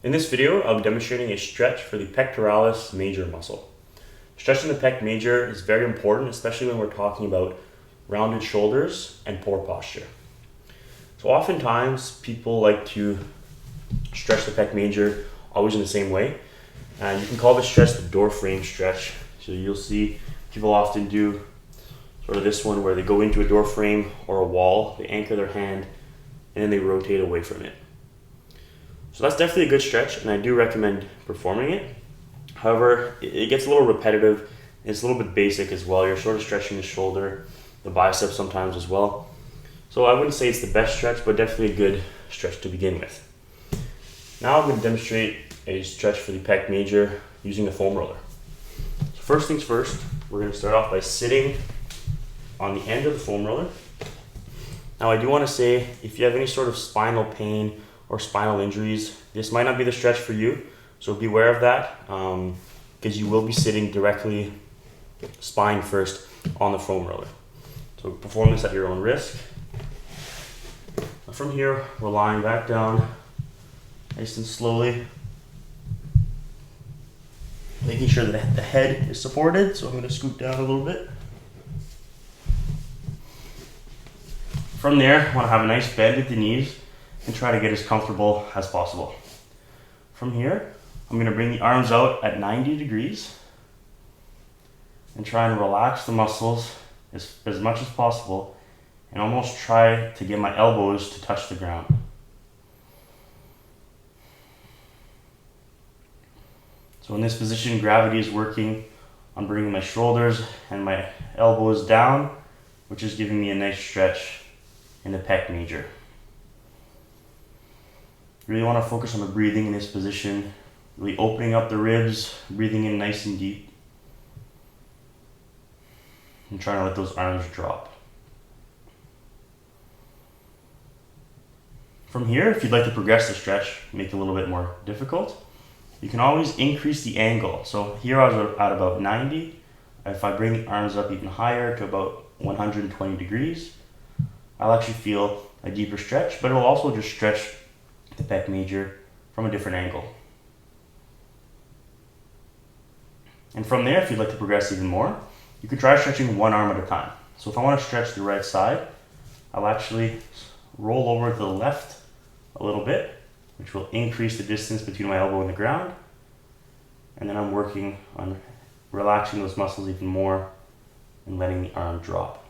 In this video, I'll be demonstrating a stretch for the pectoralis major muscle. Stretching the pec major is very important, especially when we're talking about rounded shoulders and poor posture. So oftentimes people like to stretch the pec major always in the same way. And you can call this stretch the door frame stretch. So you'll see people often do sort of this one where they go into a door frame or a wall, they anchor their hand, and then they rotate away from it. So that's definitely a good stretch, and I do recommend performing it. However, it gets a little repetitive, and it's a little bit basic as well. You're sort of stretching the shoulder, the biceps sometimes as well. So I wouldn't say it's the best stretch, but definitely a good stretch to begin with. Now I'm going to demonstrate a stretch for the pec major using the foam roller. So first things first, we're going to start off by sitting on the end of the foam roller. Now I do want to say, if you have any sort of spinal pain or spinal injuries, this might not be the stretch for you, so be aware of that, because you will be sitting directly spine first on the foam roller. So perform this at your own risk. From here, we're lying back down nice and slowly, making sure that the head is supported. So I'm going to scoot down a little bit. From there, I want to have a nice bend at the knees and try to get as comfortable as possible. From here, I'm going to bring the arms out at 90 degrees and try and relax the muscles as much as possible, and almost try to get my elbows to touch the ground. So in this position, gravity is working on bringing my shoulders and my elbows down, which is giving me a nice stretch in the pec major. Really want to focus on the breathing in this position, really opening up the ribs, breathing in nice and deep, and trying to let those arms drop. From here, if you'd like to progress the stretch, make it a little bit more difficult, you can always increase the angle. So here I was at about 90. If I bring the arms up even higher to about 120 degrees, I'll actually feel a deeper stretch, but it will also just stretch the pec major from a different angle. And from there, if you'd like to progress even more, you could try stretching one arm at a time. So if I want to stretch the right side, I'll actually roll over to the left a little bit, which will increase the distance between my elbow and the ground. And then I'm working on relaxing those muscles even more and letting the arm drop.